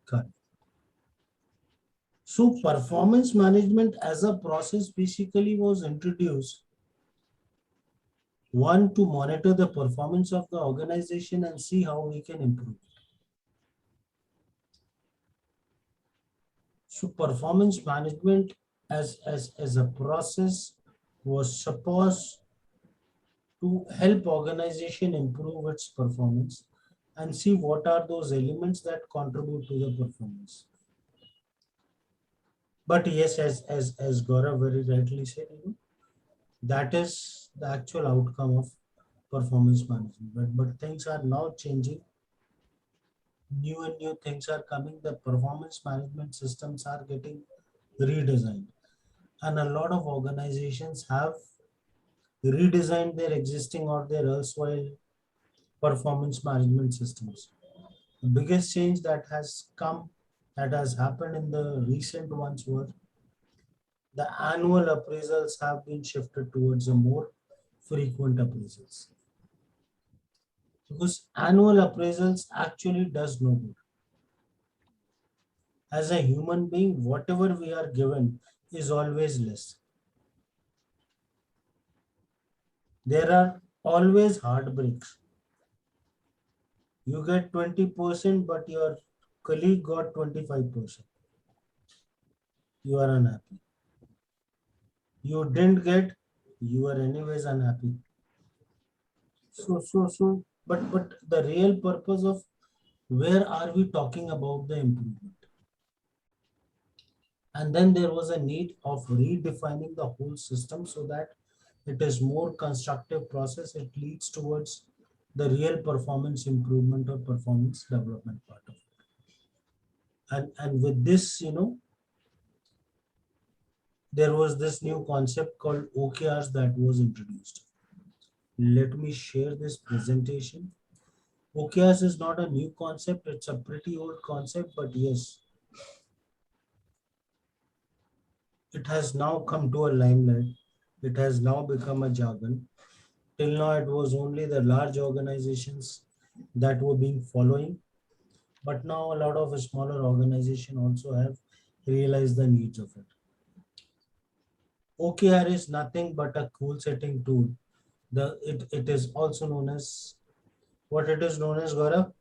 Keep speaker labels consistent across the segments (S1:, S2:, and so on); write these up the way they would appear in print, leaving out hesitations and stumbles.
S1: Correct. So performance management as a process basically was introduced, one, to monitor the performance of the organization and see how we can improve. So performance management as a process was supposed to help organization improve its performance and see what are those elements that contribute to the performance. But yes, as Gaurav very rightly said, that is the actual outcome of performance management. But things are now changing. New and new things are coming. The performance management systems are getting redesigned. And a lot of organizations have redesigned their existing or their erstwhile performance management systems. The biggest change that has happened in the recent ones were the annual appraisals have been shifted towards a more frequent appraisals. Because annual appraisals actually does no good. As a human being, whatever we are given is always less. There are always heartbreaks. You get 20%, but your colleague got 25%. You are unhappy. You didn't get, you are anyways unhappy. But the real purpose of where are we talking about the improvement? And then there was a need of redefining the whole system so that it is more constructive process. It leads towards the real performance improvement or performance development part of it. And with this, there was this new concept called OKRs that was introduced. Let me share this presentation. OKRs is not a new concept, it's a pretty old concept, but yes, it has now come to a limelight. It has now become a jargon. Till now, it was only the large organizations that were being following, but now a lot of smaller organizations also have realized the needs of it. OKR is nothing but a goal setting tool. It is also known as what it is known as, Gaurav?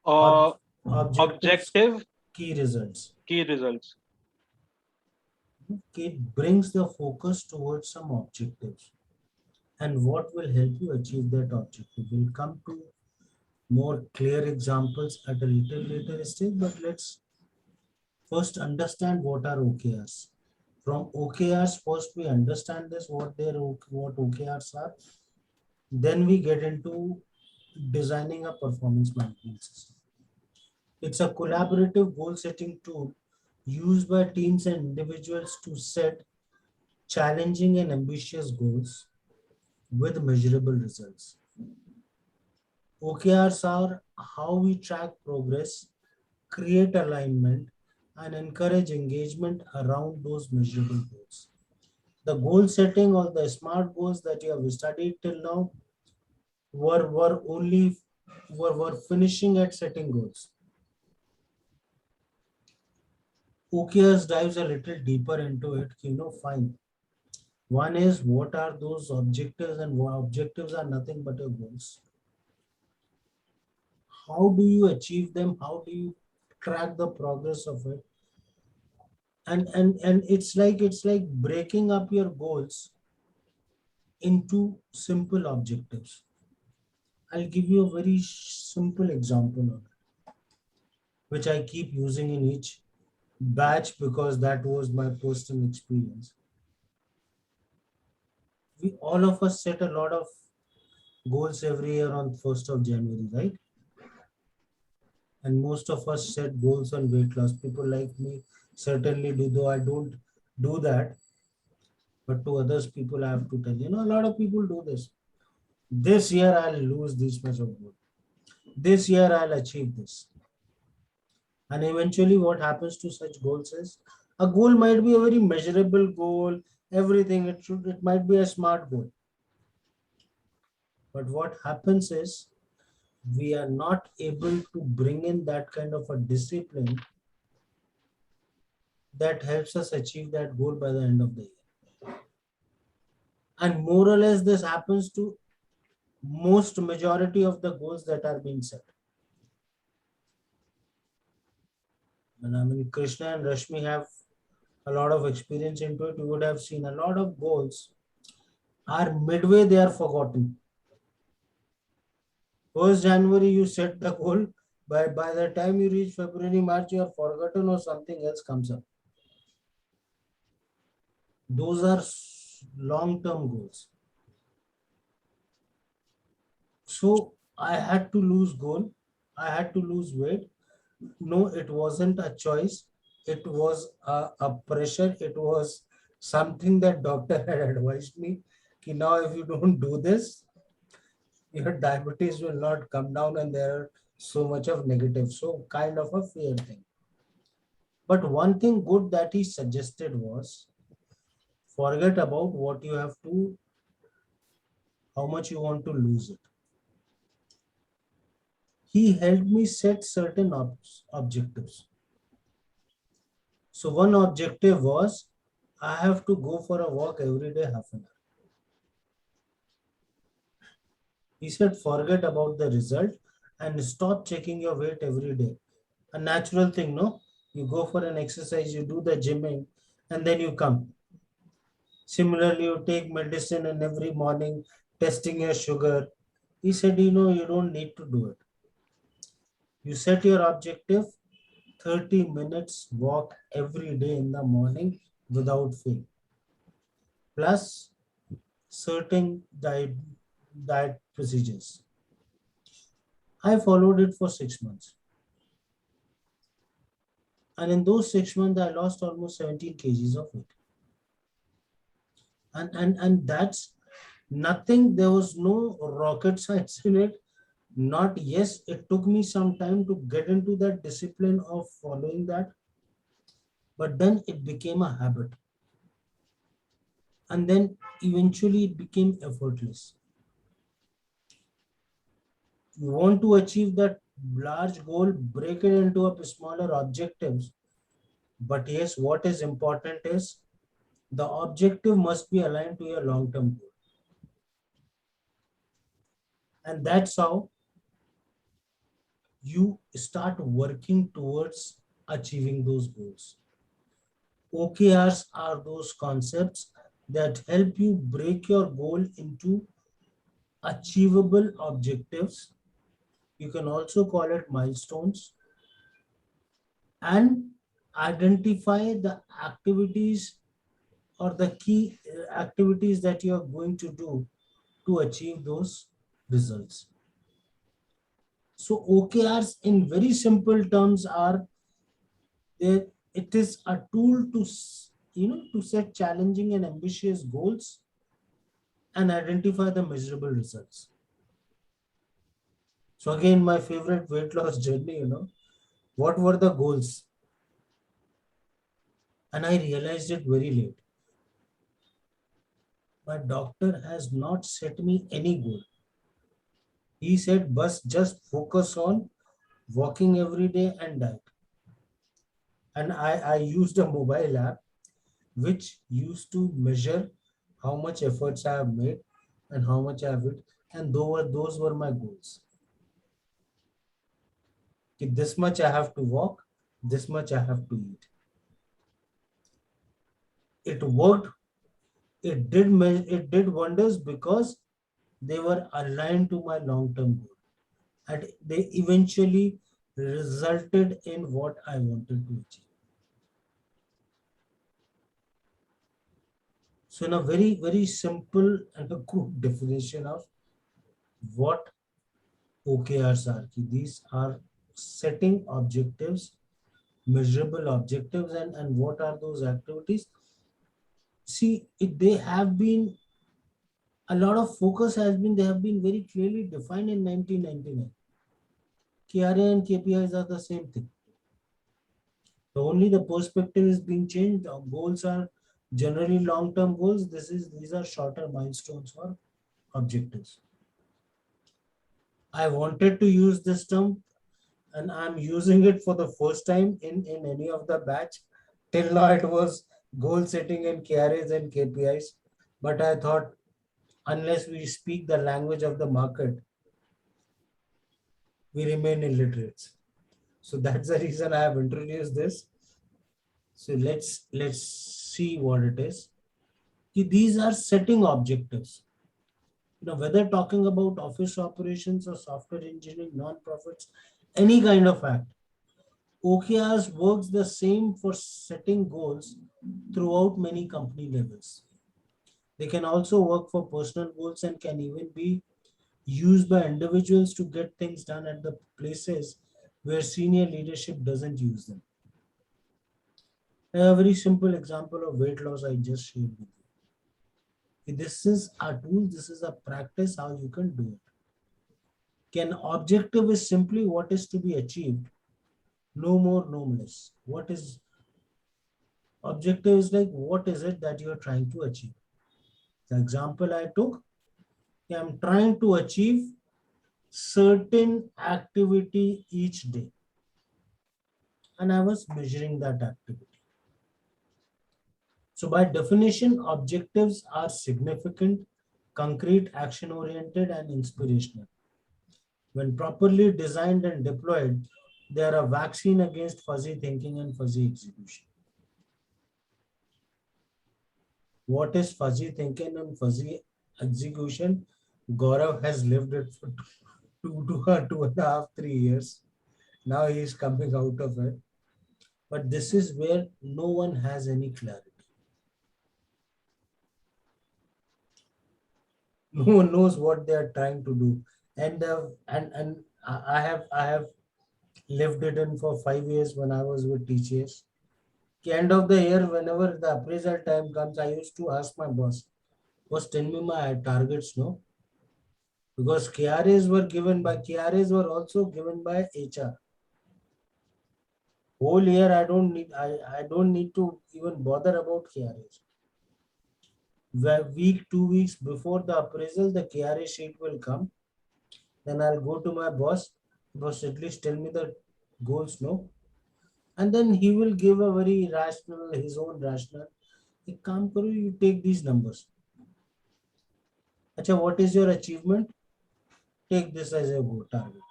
S2: Uh,
S1: Objectives,
S2: Objective
S1: key results.
S2: key results.
S1: It brings the focus towards some objectives and what will help you achieve that objective. We'll come to more clear examples at a little later stage, but let's first understand what are OKRs. From OKRs, first we understand this, what OKRs are. Then we get into designing a performance management system. It's a collaborative goal setting tool used by teams and individuals to set challenging and ambitious goals with measurable results. OKRs are how we track progress, create alignment, and encourage engagement around those measurable goals. The goal setting or the SMART goals that you have studied till now were finishing at setting goals. OKRs dives a little deeper into it. Fine. One is what are those objectives, and what objectives are nothing but your goals. How do you achieve them? How do you track the progress of it? And it's like breaking up your goals into simple objectives. I'll give you a very simple example of it, which I keep using in each batch because that was my personal experience. We all of us set a lot of goals every year on 1st of January, right? And most of us set goals on weight loss. People like me certainly do, though I don't do that. But to others, people I have to tell, a lot of people do this. This year I'll lose this much of weight. This year I'll achieve this. And eventually what happens to such goals is a goal might be a very measurable goal, everything. It might be a SMART goal. But what happens is we are not able to bring in that kind of a discipline that helps us achieve that goal by the end of the year. And more or less, this happens to most majority of the goals that are being set. And I mean, Krishna and Rashmi have a lot of experience into it. You would have seen a lot of goals are midway, they are forgotten. 1st January, you set the goal. By the time you reach February, March, you are forgotten or something else comes up. Those are long-term goals. So I had to lose goal. I had to lose weight. No, it wasn't a choice. It was a pressure. It was something that doctor had advised me. Ki now, if you don't do this, your diabetes will not come down, and there are so much of negative. So kind of a fear thing. But one thing good that he suggested was forget about what you have to, how much you want to lose it. He helped me set certain objectives. So one objective was I have to go for a walk every day, half an hour. He said forget about the result and stop checking your weight every day. A natural thing, no? You go for an exercise, you do the gymming, and then you come. Similarly, you take medicine and every morning testing your sugar. He said, you don't need to do it. You set your objective 30 minutes walk every day in the morning without fail. Plus certain diet procedures. I followed it for 6 months. And in those 6 months, I lost almost 17 kgs of weight. And that's nothing, there was no rocket science in it. Not, yes, it took me some time to get into that discipline of following that, but then it became a habit. And then eventually it became effortless. You want to achieve that large goal, break it into up smaller objectives. But yes, what is important is the objective must be aligned to your long-term goal. And that's how you start working towards achieving those goals. OKRs are those concepts that help you break your goal into achievable objectives. You can also call it milestones, and identify the activities or the key activities that you are going to do to achieve those results. So OKRs in very simple terms are there. It is a tool to to set challenging and ambitious goals and identify the measurable results. So again, my favorite weight loss journey, what were the goals? And I realized it very late. My doctor has not set me any goal. He said, "Bus, just focus on walking every day and diet." And I used a mobile app which used to measure how much efforts I have made and how much I have it. And those were my goals. This much I have to walk, this much I have to eat. It worked. It did wonders because they were aligned to my long-term goal. And they eventually resulted in what I wanted to achieve. So in a very, very simple and a good definition of what OKRs are. These are setting objectives, measurable objectives, and what are those activities? See, they have been, a lot of focus has been, they have been very clearly defined in 1999. KRA and KPIs are the same thing. Only the perspective is being changed. Our goals are generally long-term goals. These are shorter milestones or objectives. I wanted to use this term and I'm using it for the first time in any of the batch. Till now it was goal setting and KRAs and KPIs. But I thought unless we speak the language of the market, we remain illiterates. So that's the reason I have introduced this. So let's see what it is. These are setting objectives. Whether talking about office operations or software engineering, non-profits, any kind of act, OKRs works the same for setting goals throughout many company levels. They can also work for personal goals and can even be used by individuals to get things done at the places where senior leadership doesn't use them. A very simple example of weight loss I just shared with you. This is a tool, this is a practice how you can do it. Can objective is simply what is to be achieved, no more, no less. What is objective is like what is it that you are trying to achieve? The example I took, I'm trying to achieve certain activity each day, and I was measuring that activity. So by definition, objectives are significant, concrete, action oriented, and inspirational. When properly designed and deployed, they are a vaccine against fuzzy thinking and fuzzy execution. What is fuzzy thinking and fuzzy execution? Gaurav has lived it for 2.5, 3 years. Now he is coming out of it. But this is where no one has any clarity. No one knows what they are trying to do. And I have lived it in for 5 years when I was with TCS. End of the year, whenever the appraisal time comes, I used to ask my boss, tell me my targets, no? Because KRAs were also given by HR. Whole year I don't need to even bother about KRAs. Week, 2 weeks before the appraisal, the KRA sheet will come. Then I'll go to my boss, at least tell me the goals, no? And then he will give a very rational, his own rational. एक काम करो, you take these numbers. अच्छा, what is your achievement? Take this as a go target.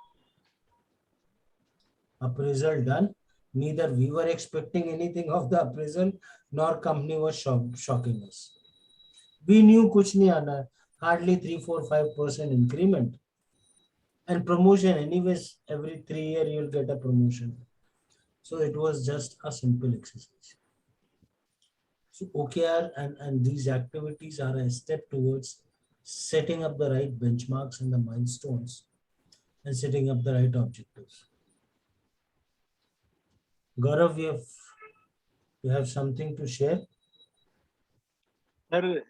S1: Appraisal done. Neither we were expecting anything of the appraisal, nor company was shocking us. We knew kuch nahi aana, hardly 3, 4, 5% increment. And promotion, anyways, every 3 years you'll get a promotion. So it was just a simple exercise. So OKR and these activities are a step towards setting up the right benchmarks and the milestones and setting up the right objectives. Gaurav, you have something to share?
S2: Sir,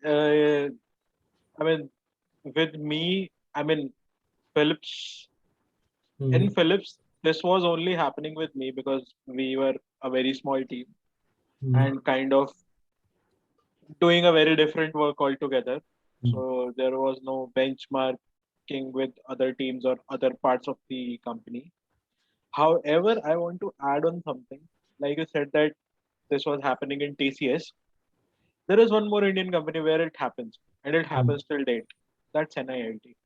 S2: I mean, with me, Philips, in
S1: Hmm.
S2: Philips, this was only happening with me because we were a very small team
S1: Hmm.
S2: and kind of doing a very different work altogether.
S1: Hmm.
S2: So there was no benchmarking with other teams or other parts of the company. However, I want to add on something. Like you said that this was happening in TCS. There is one more Indian company where it happens, and it
S1: Hmm.
S2: happens till date. That's NIIT.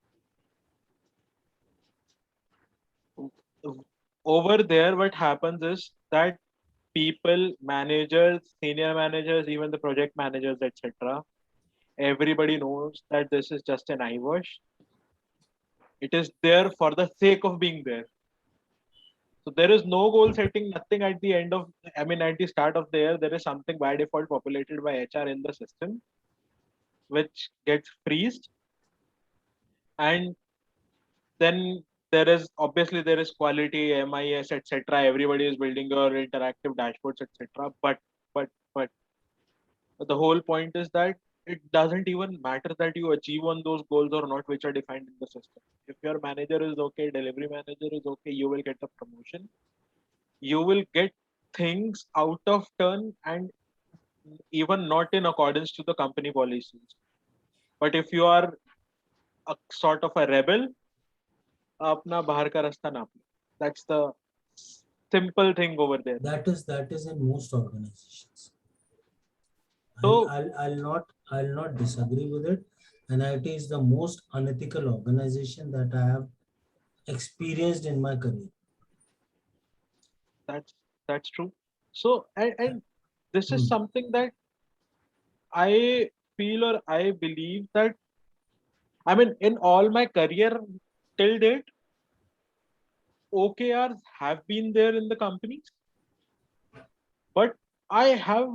S2: Over there, what happens is that people, managers, senior managers, even the project managers, etc., everybody knows that this is just an eyewash. It is there for the sake of being there. So there is no goal setting, nothing at the end of, at the start of the year, there is something by default populated by HR in the system, which gets freezed. And then there is quality, MIS, etc. Everybody is building your interactive dashboards, etc. But the whole point is that it doesn't even matter that you achieve on those goals or not, which are defined in the system. If your manager is okay, delivery manager is okay, you will get the promotion. You will get things out of turn and even not in accordance to the company policies. But if you are a sort of a rebel, अपना बाहर का रास्ता नाप लो. That's the simple thing over there.
S1: That is in most organizations.
S2: So
S1: I'll not disagree with it, and it is the most unethical organization that I have experienced in my career.
S2: that's that's true. So and this is
S1: Hmm.
S2: something that I feel or I believe that, I mean, in all my career till date, OKRs have been there in the companies, but I have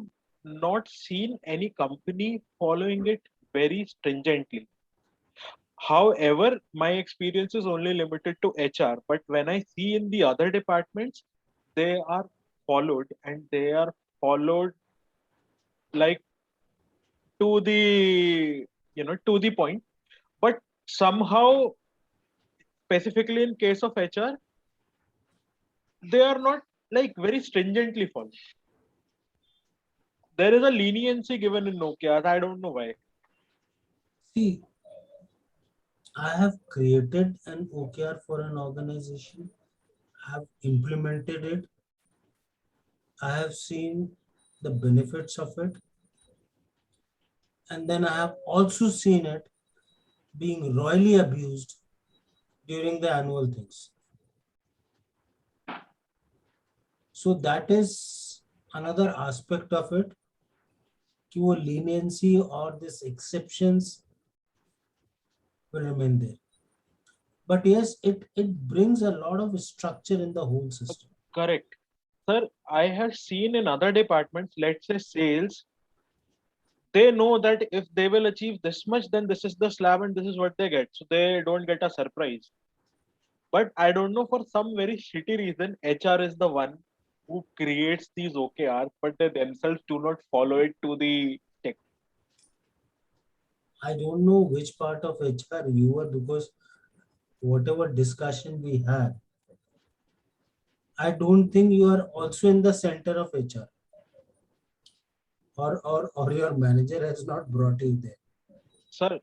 S2: not seen any company following it very stringently. However, my experience is only limited to HR, but when I see in the other departments, they are followed, and they are followed like to the, to the point. But somehow, specifically in case of HR, they are not like very stringently followed. There is a leniency given in Nokia. I don't know why.
S1: See, I have created an OKR for an organization. I have implemented it. I have seen the benefits of it. And then I have also seen it being royally abused during the annual things. So that is another aspect of it. कि वो leniency or this exceptions will remain there. But yes, it brings a lot of structure in the whole system.
S2: Correct. Sir, I have seen in other departments, let's say sales, they know that if they will achieve this much, then this is the slab and this is what they get. So they don't get a surprise. But I don't know, for some very shitty reason, HR is the one who creates these OKRs, but they themselves do not follow it to the tech.
S1: I don't know which part of HR you were because whatever discussion we had, I don't think you are also in the center of HR or your manager has not brought you there.
S2: Sir,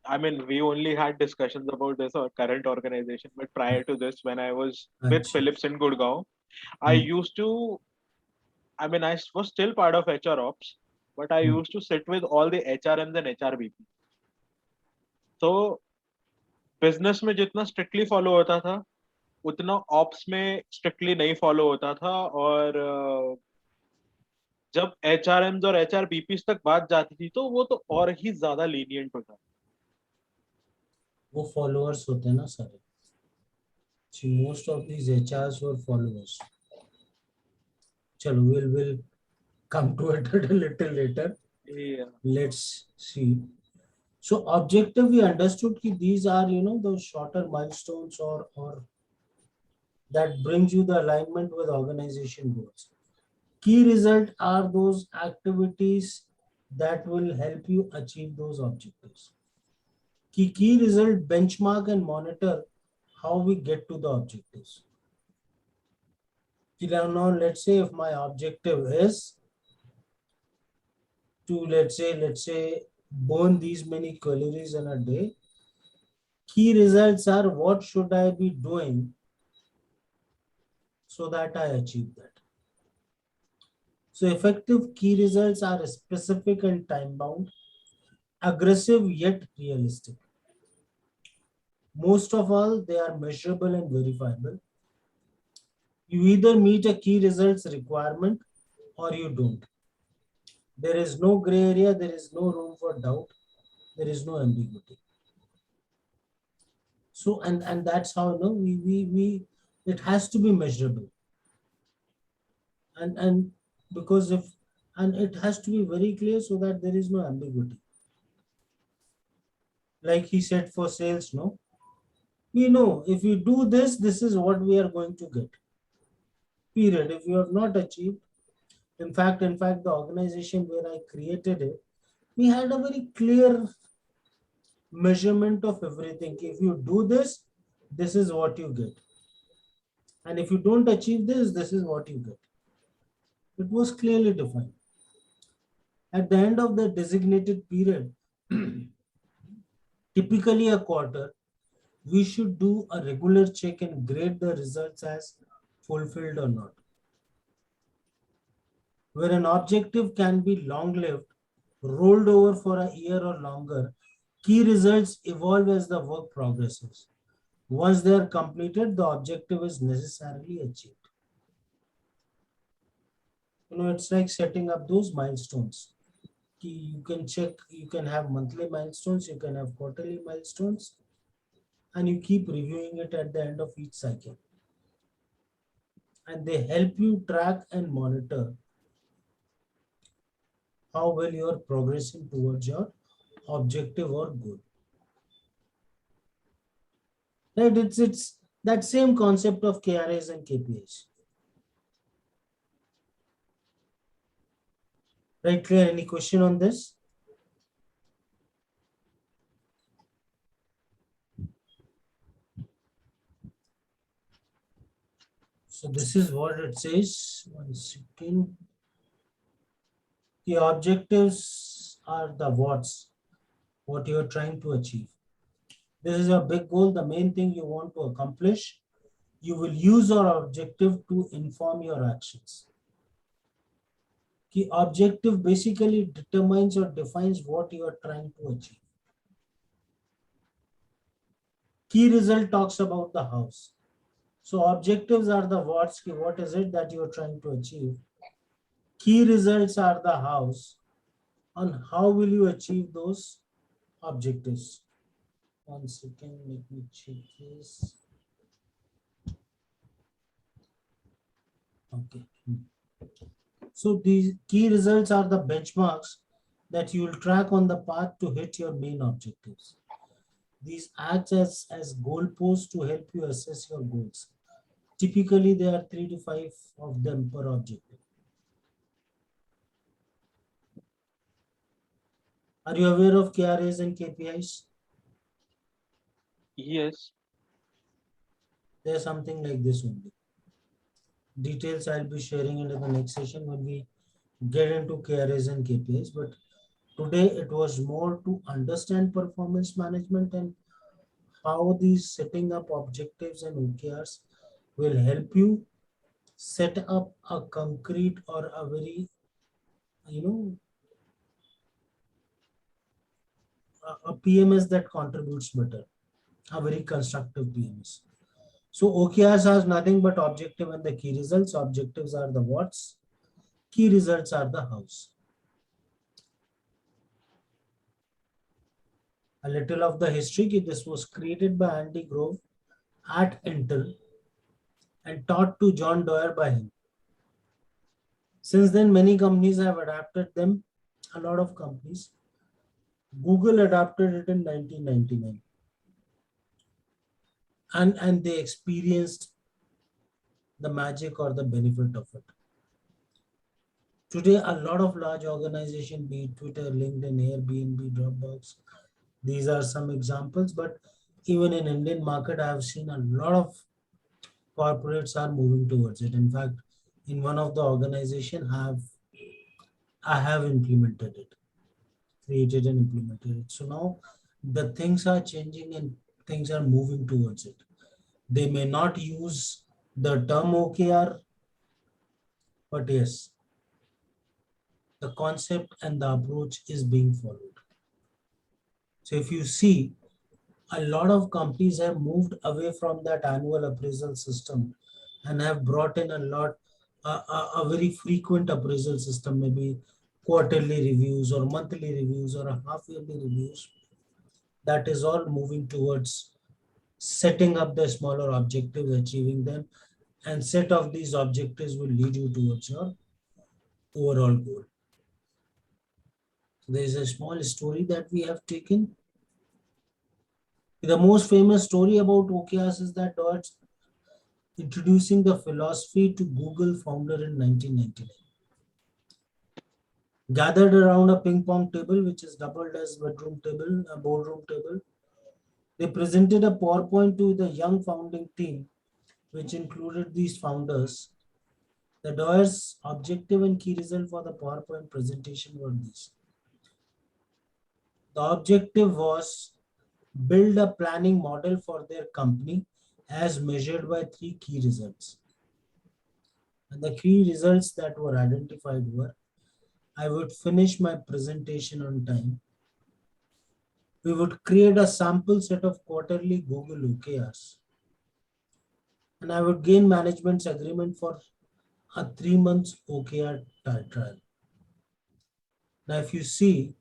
S2: I mean, we only had discussions about this or current organization, but prior to this, when I was with
S1: अच्छा.
S2: Philips in Gurgaon, I
S1: Hmm.
S2: used to, I mean, I was still part of HR ops, but I
S1: Hmm.
S2: used to sit with all the HRMs and HRBP. तो business में जितना strictly follow होता था, उतना ops में strictly नहीं follow होता था. और जब HRMs और HRBPs तक बात जाती थी, तो वो तो और ही ज्यादा लीनियंट होता.
S1: वो followers होते हैं ना सारे. See, most of these HRs were followers. चलो, we'll come to it a little later.
S2: Yeah.
S1: Let's see. So objective, we understood कि these are, those shorter milestones or that brings you the alignment with organization goals. Key result are those activities that will help you achieve those objectives. Key result benchmark and monitor how we get to the objectives. Now let's say if my objective is to let's say burn these many calories in a day. Key results are what should I be doing so that I achieve that. So effective key results are specific and time bound, aggressive yet realistic. Most of all, they are measurable and verifiable. You either meet a key results requirement or you don't. There is no gray area, there is no room for doubt, there is no ambiguity. So and that's how we it has to be measurable. And because if and it has to be very clear so that there is no ambiguity. Like he said for sales, no, we know if you do this, this is what we are going to get. Period. If you have not achieved, in fact, the organization where I created it, we had a very clear measurement of everything. If you do this, this is what you get. And if you don't achieve this, this is what you get. It was clearly defined. At the end of the designated period, typically a quarter, we should do a regular check and grade the results as fulfilled or not. Where an objective can be long-lived, rolled over for a year or longer, key results evolve as the work progresses. Once they are completed, the objective is necessarily achieved. It's like setting up those milestones. You can check, you can have monthly milestones, you can have quarterly milestones, and you keep reviewing it at the end of each cycle. And they help you track and monitor how well you are progressing towards your objective or goal. Right? It's that same concept of KRAs and KPIs. Right, clear? Any question on this? So this is what it says. 1 second. The objectives are the what you are trying to achieve. This is your big goal, the main thing you want to accomplish. You will use your objective to inform your actions. The objective basically determines or defines what you are trying to achieve. Key result talks about the house. So objectives are the what is it that you are trying to achieve. Key results are the hows. On how will you achieve those objectives. 1 second, let me check this. Okay. So these key results are the benchmarks that you will track on the path to hit your main objectives. These act as goalposts to help you assess your goals. Typically, there are 3 to 5 of them per objective. Are you aware of KRAs and KPIs?
S2: Yes.
S1: There's something like this only. Details I'll be sharing into the next session when we get into KRAs and KPIs. But today it was more to understand performance management and how these setting up objectives and OKRs will help you set up a concrete or a very, you know, a PMS that contributes better, a very constructive PMS. So OKRs are nothing but objective and the key results. Objectives are the what's, key results are the hows. A little of the history. This was created by Andy Grove at Intel and taught to John Doerr by him. Since then, many companies have adapted them, a lot of companies. Google adapted it in 1999. And they experienced the magic or the benefit of it. Today, a lot of large organizations, be it Twitter, LinkedIn, Airbnb, Dropbox, these are some examples, but even in Indian market, I have seen a lot of corporates are moving towards it. In fact, in one of the organization I have implemented it, created and implemented it. So now the things are changing and things are moving towards it. They may not use the term OKR, but yes, the concept and the approach is being followed. So if you see, a lot of companies have moved away from that annual appraisal system and have brought in a very frequent appraisal system, maybe quarterly reviews or monthly reviews or a half yearly reviews. That is all moving towards setting up the smaller objectives, achieving them, and set of these objectives will lead you towards your overall goal. There is a small story that we have taken. The most famous story about OKRs is that Dodge introducing the philosophy to Google founder in 1999. Gathered around a ping pong table, which is doubled as bedroom table, a boardroom table, they presented a PowerPoint to the young founding team, which included these founders. The Doer's objective and key result for the PowerPoint presentation were these. The objective was build a planning model for their company as measured by three key results. And the key results that were identified were: I would finish my presentation on time. We would create a sample set of quarterly Google OKRs. And I would gain management's agreement for a 3 months OKR trial. Now, if you see,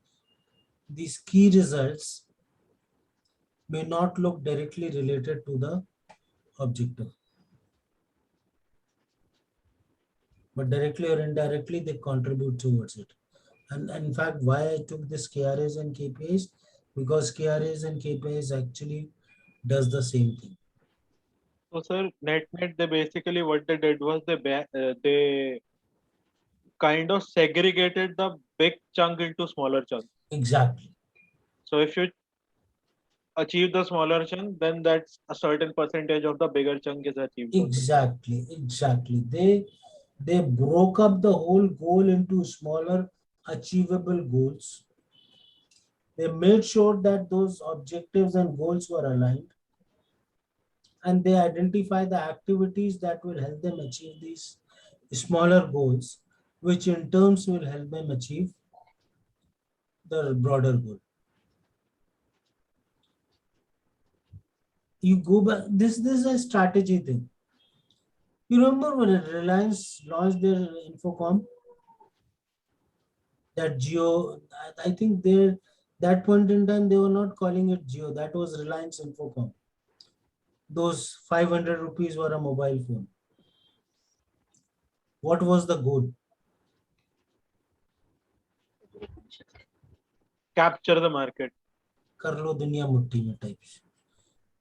S1: these key results may not look directly related to the objective, but directly or indirectly they contribute towards it. And in fact, why I took this KRAs and KPIs, because KRAs and KPIs actually does the same thing.
S2: So, sir, net, they basically what they did was they kind of segregated the big chunk into smaller chunks.
S1: Exactly.
S2: So, if you achieve the smaller chunk, then that's a certain percentage of the bigger chunk is achieved.
S1: Exactly. They broke up the whole goal into smaller achievable goals. They made sure that those objectives and goals were aligned, and they identify the activities that will help them achieve these smaller goals, which in turns will help them achieve the broader goal. You go back, this is a strategy thing. You remember when Reliance launched their Infocom, that Geo, I think they, that point in time they were not calling it Geo, that was Reliance Infocom. Those 500 rupees were a mobile phone. What was the goal?
S2: Capture the market.
S1: कर लो दुनिया मुट्ठी में types.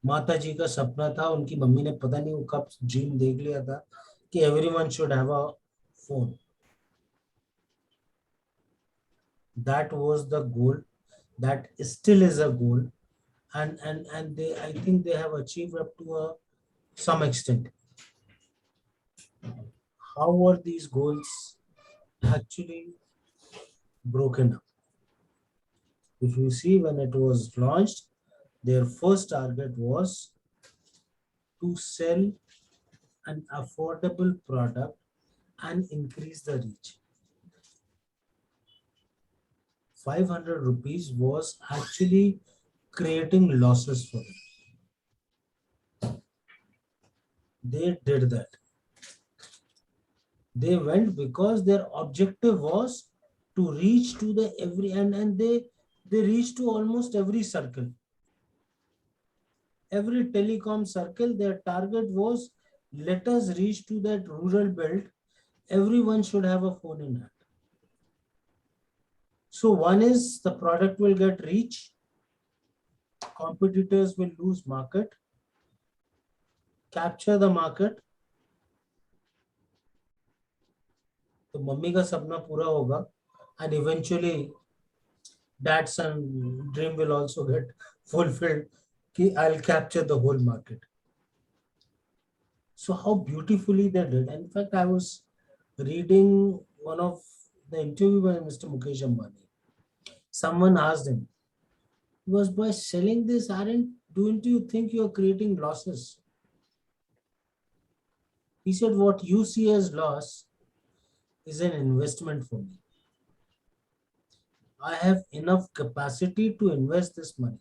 S1: माता जी का सपना था, उनकी mummy ने पता नहीं वो कब ड्रीम देख लिया था कि everyone should have a phone. That was the goal. That still is a goal, and they, I think they have achieved up to some extent. How were these goals actually broken up? If you see, when it was launched, their first target was to sell an affordable product and increase the reach. 500 rupees was actually creating losses for them. They did that. They went because their objective was to reach to the every, and they reached to almost every circle. Every telecom circle, their target was, let us reach to that rural belt. Everyone should have a phone in hand. So one is the product will get reach, competitors will lose market, capture the market, तो mummy का सपना पूरा होगा, and eventually dad's dream will also get fulfilled कि I'll capture the whole market. So how beautifully they did. In fact, I was reading one of the interview by Mr. Mukesh Ambani. Someone asked him, was by selling this, don't you think you're creating losses? He said, what you see as loss is an investment for me. I have enough capacity to invest this money.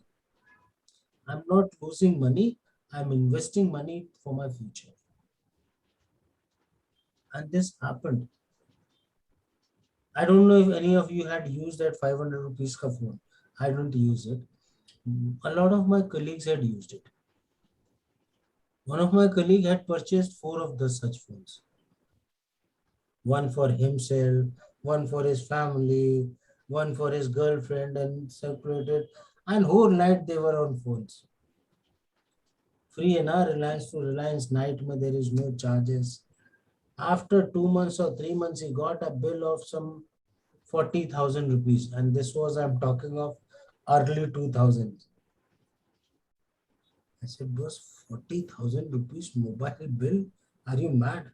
S1: I'm not losing money, I'm investing money for my future. And this happened. I don't know if any of you had used that 500 rupees ka phone. I don't use it. A lot of my colleagues had used it. One of my colleagues had purchased 4 of the such phones. One for himself, one for his family, one for his girlfriend, and separated. And whole night they were on phones. Free in our Reliance to Reliance night, there is no charges. After 2 months or 3 months, he got a bill of some 40,000 rupees. And this was, I'm talking of early 2000s. I said, boss, 40,000 rupees mobile bill? Are you mad?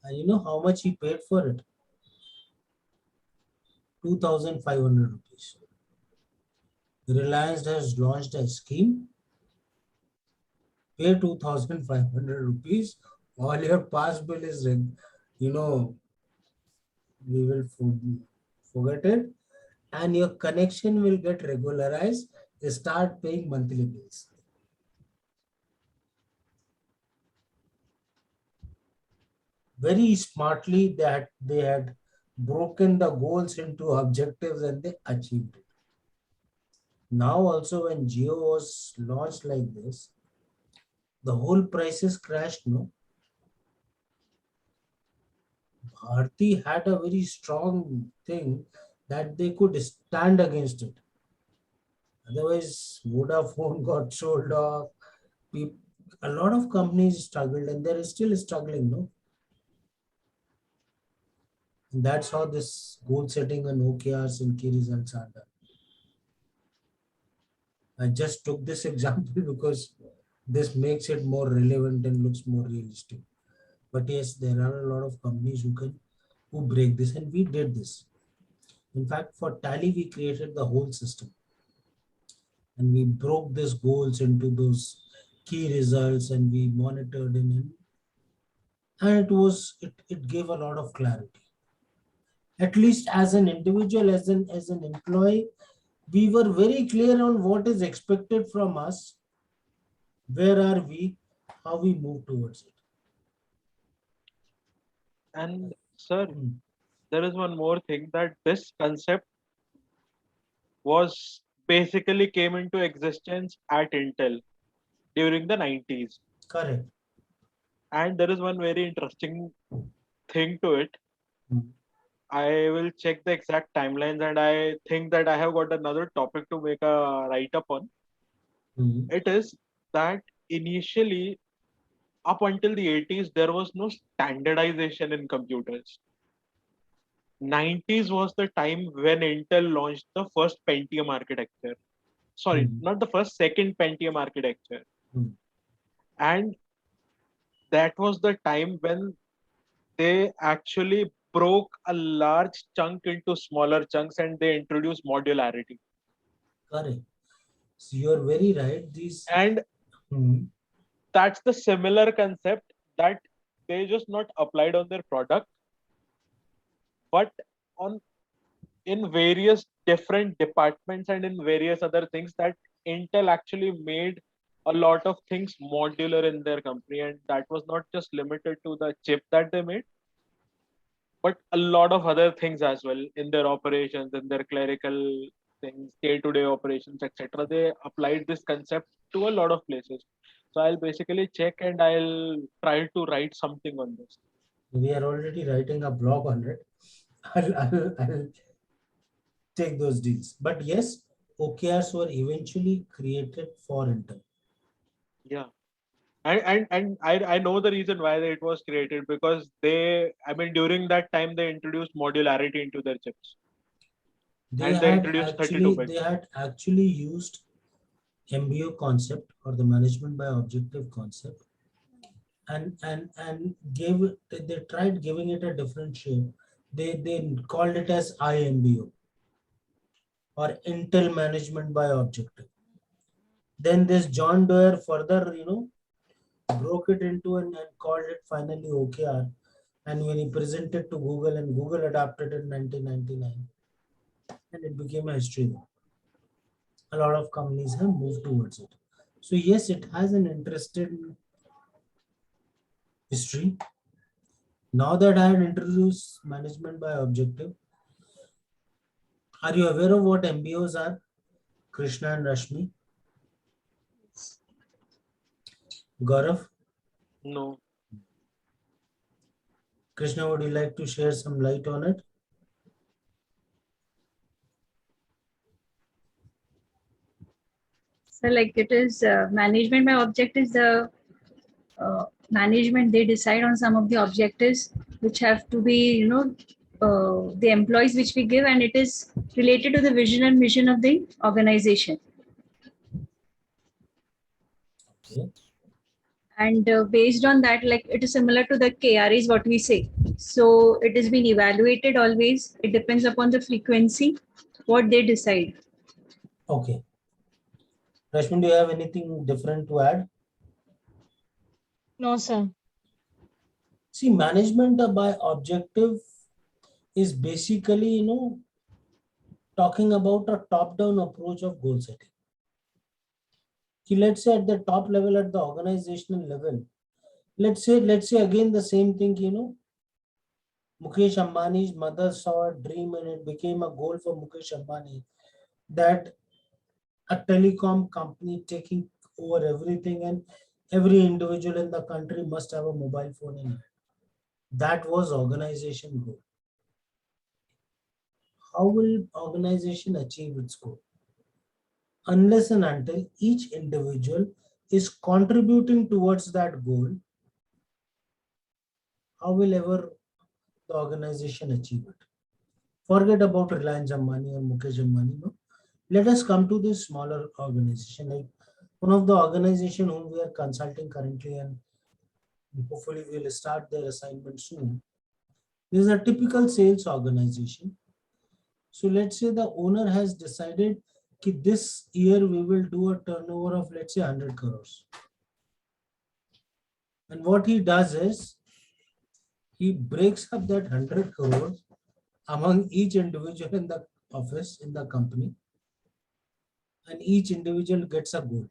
S1: And you know how much he paid for it? 2,500 rupees. Reliance has launched a scheme. Pay 2,500 rupees. All your past bill is, you know, we will forget it, and your connection will get regularized. Start paying monthly bills. Very smartly that they had broken the goals into objectives and they achieved it. Now also when Jio was launched like this, the whole prices crashed, no? Bharti had a very strong thing that they could stand against it. Otherwise, Vodafone got sold off. Peop- A lot of companies struggled and they're still struggling, no? And that's how this goal setting and OKRs and key results are done. I just took this example because this makes it more relevant and looks more realistic. But yes, there are a lot of companies who break this, and we did this. In fact, for Tally, we created the whole system and we broke these goals into those key results and we monitored in, and it gave a lot of clarity. At least as an individual, as an employee, we were very clear on what is expected from us, where are we, how we move towards it.
S2: And sir,
S1: Hmm.
S2: there is one more thing, that this concept was basically came into existence at Intel during the 90s.
S1: Correct.
S2: And there is one very interesting thing to it.
S1: Hmm.
S2: I will check the exact timelines, and I think that I have got another topic to make a write up on.
S1: Hmm.
S2: It is that initially, up until the 80s, there was no standardization in computers. 90s was the time when Intel launched the first Pentium architecture. Sorry,
S1: Hmm.
S2: not the first, second Pentium architecture.
S1: Hmm.
S2: And that was the time when they actually broke a large chunk into smaller chunks and they introduced modularity.
S1: Correct. So you're very right. These.
S2: And
S1: Hmm.
S2: that's the similar concept that they just not applied on their product, but on in various different departments and in various other things, that Intel actually made a lot of things modular in their company. And that was not just limited to the chip that they made, but a lot of other things as well in their operations, in their clerical things, day-to-day operations, etc. They applied this concept to a lot of places. So I'll basically check and I'll try to write something on this.
S1: We are already writing a blog on it. I'll take those deals. But yes, OKRs were eventually created for Intel.
S2: Yeah. And I know the reason why it was created, because they, I mean, during that time they introduced modularity into their chips
S1: They
S2: and they
S1: had
S2: introduced 32
S1: actually they
S2: bits.
S1: had actually used MBO concept or the management by objective concept, and they tried giving it a different shape. They called it as IMBO or Intel management by objective. Then this John Doerr further, broke it into and called it finally OKR. And when he presented to Google and Google adopted it in 1999, and it became a history there. A lot of companies have moved towards it. So yes, it has an interesting history. Now that I had introduced management by objective, are you aware of what MBOs are? Krishna and Rashmi. Gaurav,
S2: No.
S1: Krishna, would you like to share some light on it?
S3: So like it is management by object is the management, they decide on some of the objectives which have to be, the employees which we give, and it is related to the vision and mission of the organization.
S1: Okay.
S3: And based on that, like it is similar to the KRAs, what we say. So it has been evaluated always. It depends upon the frequency, what they decide.
S1: Okay. Rashmi, do you have anything different to add?
S4: No, sir.
S1: See, management by objective is basically, talking about a top-down approach of goal setting. Let's say at the top level, at the organizational level, let's say again the same thing, Mukesh Ambani's mother saw a dream and it became a goal for Mukesh Ambani that a telecom company taking over everything and every individual in the country must have a mobile phone in hand. That was organization goal. How will organization achieve its goal? Unless and until each individual is contributing towards that goal, how will ever the organization achieve it? Forget about Reliance Ambani or Mukesh Ambani. No? Let us come to this smaller organization. Like one of the organization whom we are consulting currently, and hopefully we will start their assignment soon. This is a typical sales organization. So let's say the owner has decided that this year we will do a turnover of, let's say, 100 crores. And what he does is he breaks up that 100 crores among each individual in the office, in the company, and each individual gets a goal.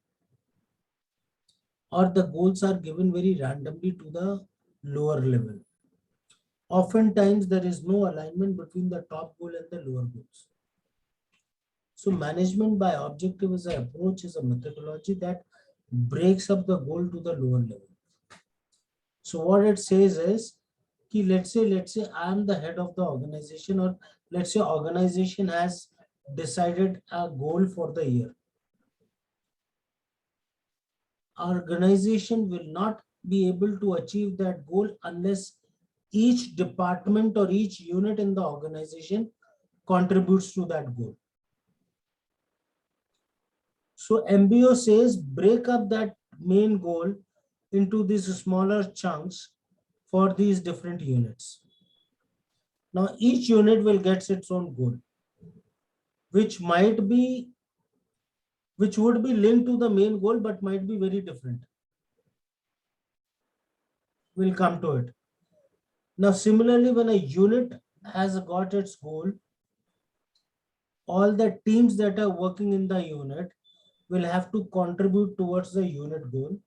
S1: Or the goals are given very randomly to the lower level. Oftentimes, there is no alignment between the top goal and the lower goals. So management by objective is an approach, is a methodology that breaks up the goal to the lower level. So what it says is, let's say I am the head of the organization, or let's say organization has decided a goal for the year. Organization will not be able to achieve that goal unless each department or each unit in the organization contributes to that goal. So MBO says break up that main goal into these smaller chunks for these different units. Now each unit will get its own goal, which would be linked to the main goal, but might be very different. We'll come to it. Now similarly, when a unit has got its goal, all the teams that are working in the unit will have to contribute towards the unit goal,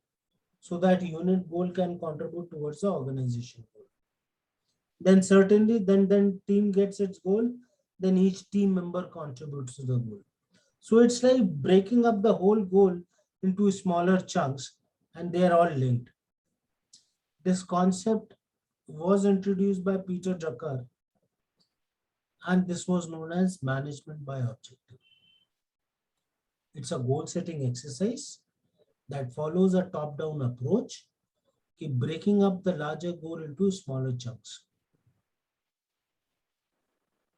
S1: so that unit goal can contribute towards the organization goal. Then certainly, then team gets its goal, then each team member contributes to the goal. So it's like breaking up the whole goal into smaller chunks, and they are all linked. This concept was introduced by Peter Drucker, and this was known as management by objective. It's a goal setting exercise that follows a top-down approach, breaking up the larger goal into smaller chunks.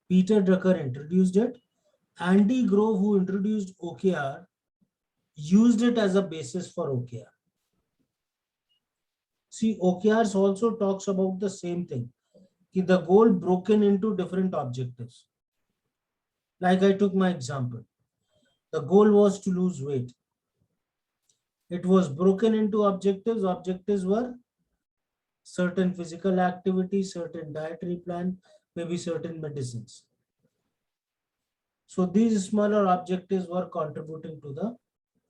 S1: Peter Drucker introduced it. Andy Grove, who introduced OKR, used it as a basis for OKR. See, OKRs also talks about the same thing, the goal broken into different objectives. Like I took my example. The goal was to lose weight. It was broken into objectives. Objectives were certain physical activity, certain dietary plan, maybe certain medicines. So these smaller objectives were contributing to the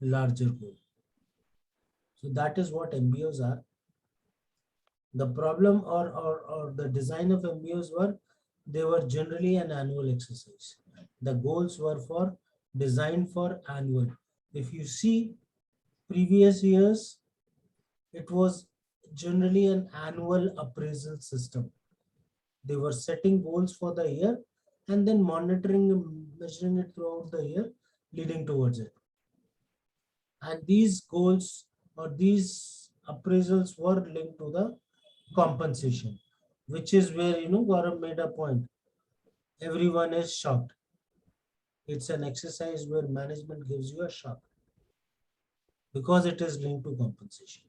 S1: larger goal. So that is what MBOs are. The problem or the design of MBOs they were generally an annual exercise. The goals were designed for annual. If you see previous years, it was generally an annual appraisal system. They were setting goals for the year and then monitoring and measuring it throughout the year, leading towards it. And these goals or these appraisals were linked to the compensation, which is where, Gaurav made a point. Everyone is shocked. It's an exercise where management gives you a shock because it is linked to compensation.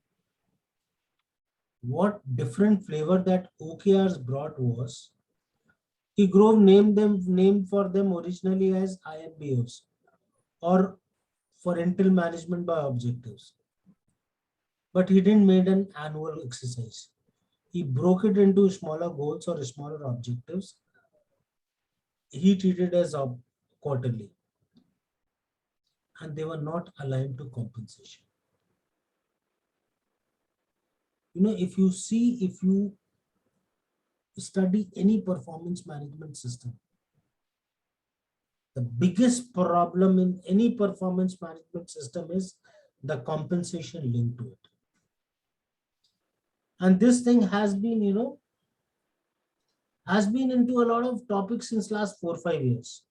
S1: What different flavor that OKRs brought was, Grove named for them originally as IMBOs, or for Intel management by objectives. But he didn't make an annual exercise. He broke it into smaller goals or smaller objectives. He treated as quarterly, and they were not aligned to compensation. If you study any performance management system, the biggest problem in any performance management system is the compensation linked to it. And this thing has been into a lot of topics since last 4 or 5 years.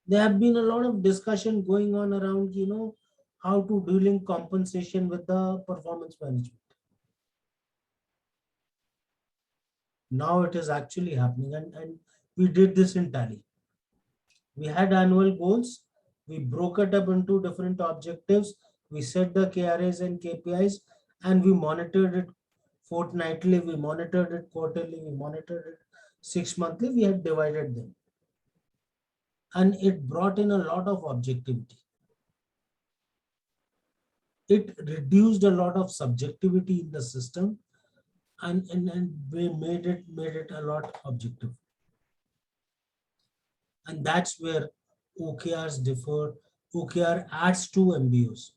S1: There have been a lot of discussion going on around, how to dealing compensation with the performance management. Now it is actually happening, and we did this in Tally. We had annual goals. We broke it up into different objectives. We set the KRAs and KPIs, and we monitored it fortnightly. We monitored it quarterly. We monitored it 6 monthly. We had divided them. And it brought in a lot of objectivity. It reduced a lot of subjectivity in the system, and we made it a lot objective. And that's where OKRs differ. OKR adds to MBOs.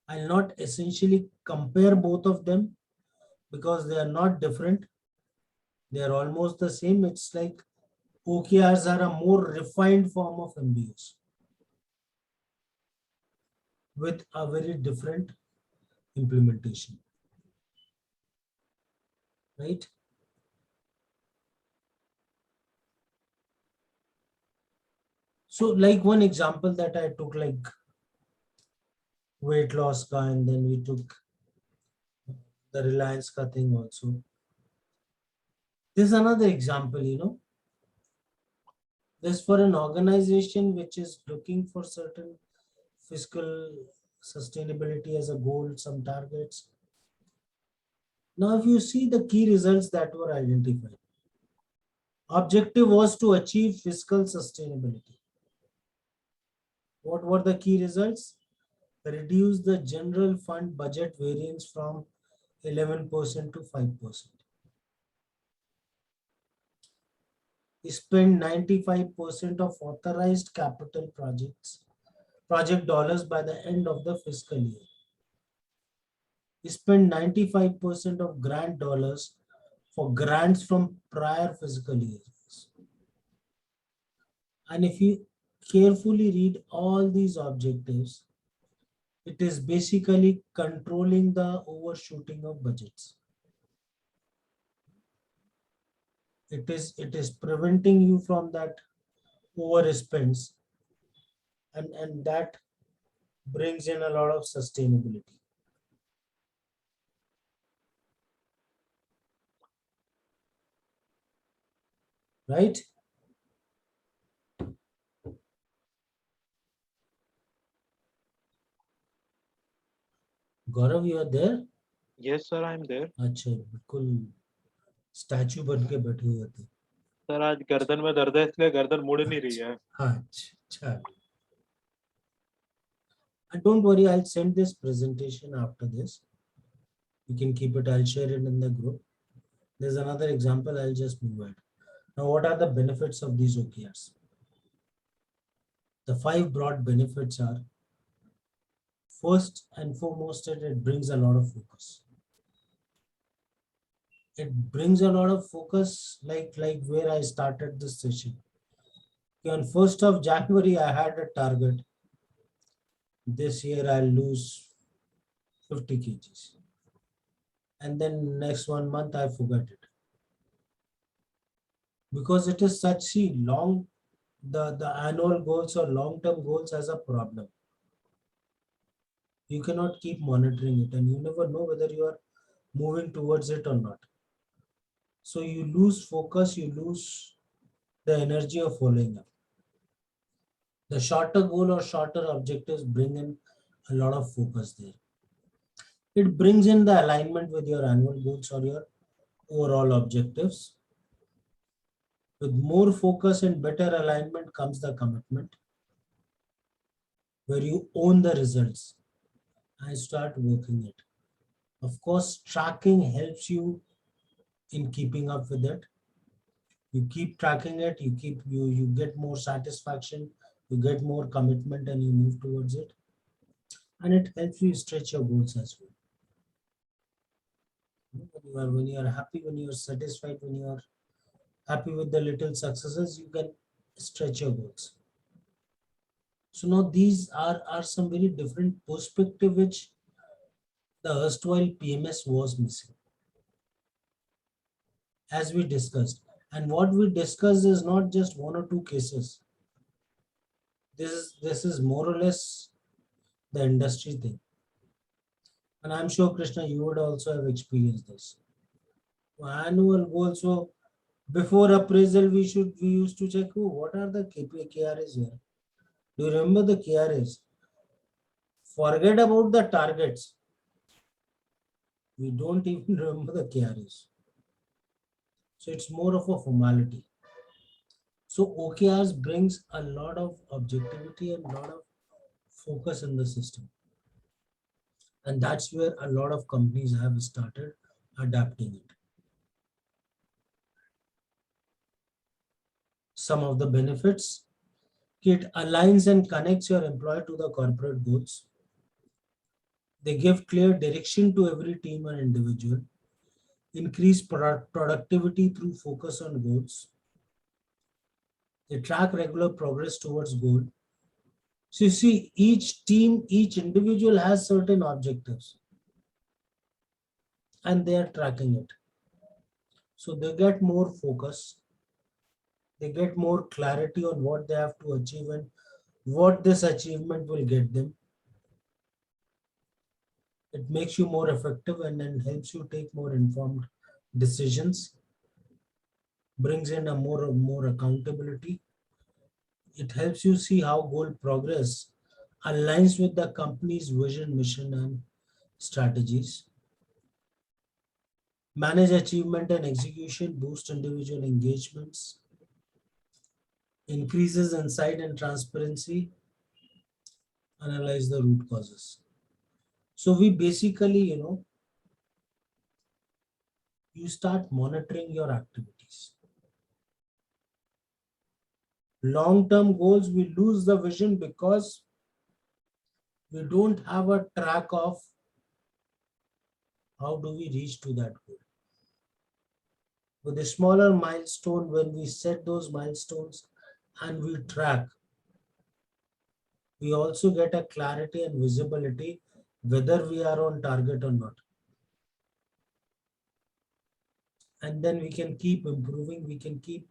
S1: I'll not essentially compare both of them because they are not different. They are almost the same. It's like OKRs are a more refined form of MBOs with a very different implementation. Right? So like one example that I took, like weight loss ka, and then we took the Reliance ka thing also. This is another example, This for an organization which is looking for certain fiscal sustainability as a goal, some targets. Now, if you see the key results that were identified, objective was to achieve fiscal sustainability. What were the key results? Reduce the general fund budget variance from 11% to 5%. Spend 95% of authorized capital project dollars by the end of the fiscal year. Spend 95% of grant dollars for grants from prior fiscal years. And if you carefully read all these objectives, it is basically controlling the overshooting of budgets. It is preventing you from that overspends, and that brings in a lot of sustainability. Right? Gaurav, you are there?
S2: Yes, sir, I'm there.
S1: अच्छा, बिल्कुल statue बन के बैठे हुए थे.
S2: Sir आज गर्दन में दर्द है इसलिए गर्दन मुड़ नहीं रही है.
S1: अच्छा. And don't worry, I'll send this presentation after this. You can keep it. I'll share it in the group. There's another example. I'll just move it. Now, what are the benefits of these OKRs? The 5 broad benefits are, first and foremost, it brings a lot of focus. It brings a lot of focus, like where I started this session. Okay, on 1st of January, I had a target. This year, I'll lose 50 kgs. And then next 1 month, I forgot it. Because it is such, long, the annual goals or long-term goals as a problem. You cannot keep monitoring it, and you never know whether you are moving towards it or not. So you lose focus, you lose the energy of following up. The shorter goal or shorter objectives bring in a lot of focus there. It brings in the alignment with your annual goals or your overall objectives. With more focus and better alignment comes the commitment. where you own the results and start working it. Of course, tracking helps you in keeping up with it. You keep tracking it, you get more satisfaction, you get more commitment, and you move towards it. And it helps you stretch your goals as well. When you are happy, when you are satisfied, when you are happy with the little successes, you can stretch your goals. So now these are some very different perspective which the erstwhile PMS was missing, as we discussed. And what we discussed is not just one or two cases. This is more or less the industry thing. And I'm sure, Krishna, you would also have experienced this. Annual goals. So before appraisal, we used to check what are the KRAs here. Do you remember the KRAs? Forget about the targets. We don't even remember the KRAs. So it's more of a formality. So OKRs brings a lot of objectivity and a lot of focus in the system. And that's where a lot of companies have started adapting it. Some of the benefits: it aligns and connects your employee to the corporate goals. They give clear direction to every team and individual, increase productivity through focus on goals. They track regular progress towards goal. So you see, each team, each individual has certain objectives and they are tracking it. So they get more focus, they get more clarity on what they have to achieve and what this achievement will get them. It makes you more effective and then helps you take more informed decisions, brings in a more accountability. It helps you see how goal progress aligns with the company's vision, mission, and strategies. Manage achievement and execution, boost individual engagements, increases insight and transparency, analyze the root causes. So we basically, you start monitoring your activities. Long-term goals, we lose the vision because we don't have a track of how do we reach to that goal. With a smaller milestone, when we set those milestones and we track, we also get a clarity and visibility whether we are on target or not. And then we can keep improving, we can keep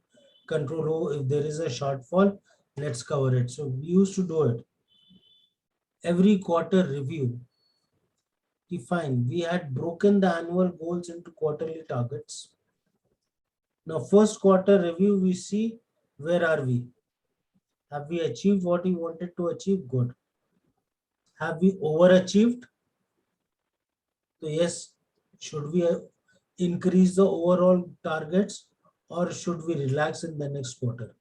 S1: control. Oh, if there is a shortfall, let's cover it. So we used to do it. Every quarter review, define, we had broken the annual goals into quarterly targets. Now, first quarter review, we see where are we? Have we achieved what we wanted to achieve? Good. Have we overachieved? So yes, should we increase the overall targets or should we relax in the next quarter?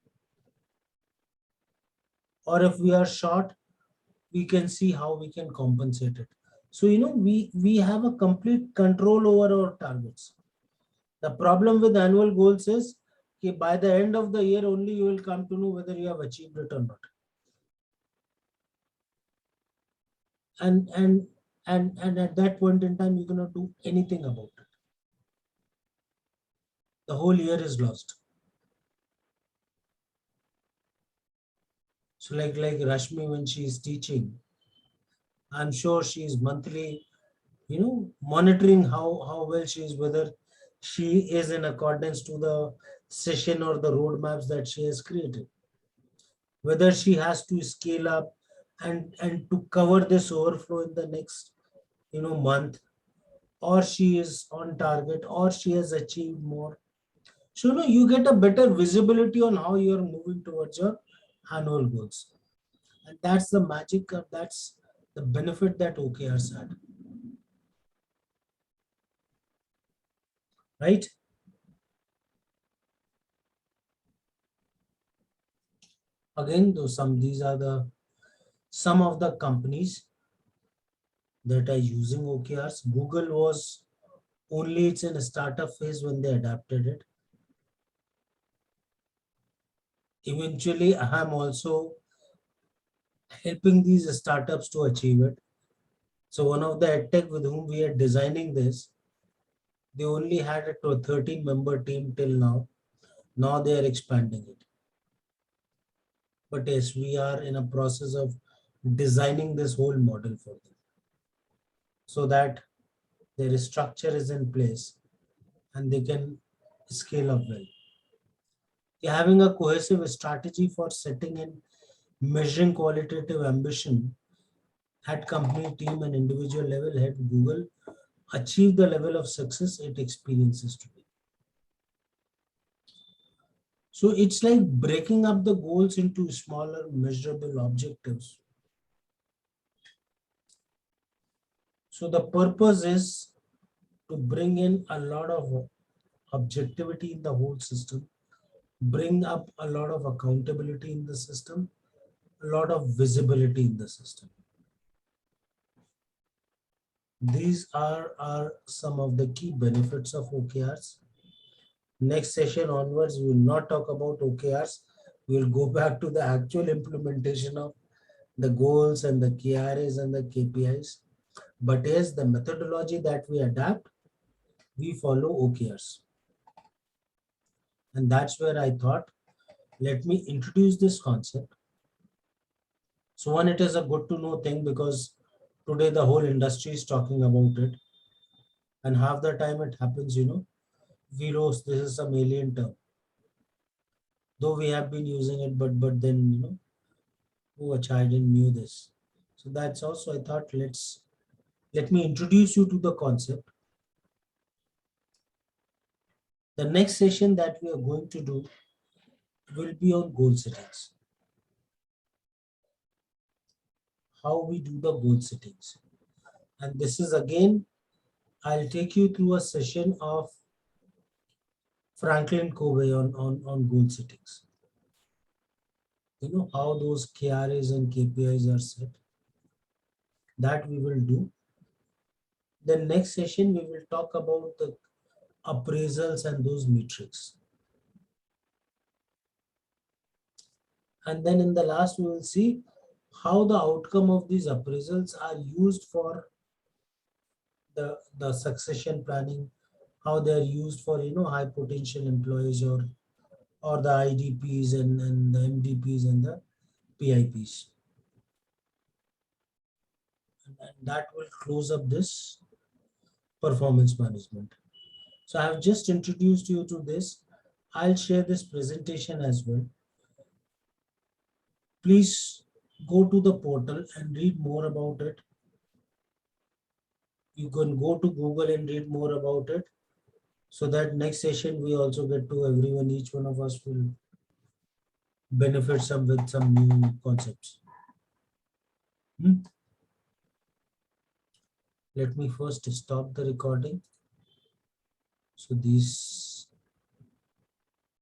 S1: Or if we are short, we can see how we can compensate it. So, we have a complete control over our targets. The problem with annual goals is that by the end of the year only you will come to know whether you have achieved it or not. And at that point in time, you cannot do anything about it. The whole year is lost. So like Rashmi, when she is teaching, I'm sure she is monthly, monitoring how well she is, whether she is in accordance to the session or the roadmaps that she has created, whether she has to scale up and to cover this overflow in the next month, or she is on target, or she has achieved more. So you get a better visibility on how you are moving towards your annual goals, and that's the magic. That's the benefit that OKRs had, right? Again, these are the some of the companies that are using OKRs. Google was only it's in a startup phase when they adapted it. Eventually, I am also helping these startups to achieve it. So one of the edtech with whom we are designing this, they only had a 13-member team till now. Now they are expanding it. But yes, we are in a process of designing this whole model for them so that their structure is in place and they can scale up well. Having a cohesive strategy for setting and measuring qualitative ambition at company, team, and individual level help Google achieve the level of success it experiences today. So it's like breaking up the goals into smaller measurable objectives. So the purpose is to bring in a lot of objectivity in the whole system, bring up a lot of accountability in the system, a lot of visibility in the system. These are some of the key benefits of OKRs. Next session onwards, we will not talk about OKRs. We will go back to the actual implementation of the goals and the KRAs and the KPIs. But yes, the methodology that we adapt, we follow OKRs. And that's where I thought, let me introduce this concept. So one, it is a good to know thing because today the whole industry is talking about it. And half the time it happens, we roast, this is some alien term. Though we have been using it, but then, oh, a child didn't knew this. So that's also, I thought, let me introduce you to the concept. The next session that we are going to do will be on goal settings. How we do the goal settings. And this is again, I'll take you through a session of Franklin Covey on goal settings. How those KRAs and KPIs are set. That we will do. The next session, we will talk about the appraisals and those metrics. And then in the last, we will see how the outcome of these appraisals are used for the succession planning, how they are used for high potential employees or the IDPs and the MDPs and the PIPs. And that will close up this performance management. So I have just introduced you to this. I'll share this presentation as well. Please go to the portal and read more about it. You can go to Google and read more about it so that next session we also get to everyone, each one of us will benefit with some new concepts. Let me first stop the recording. So these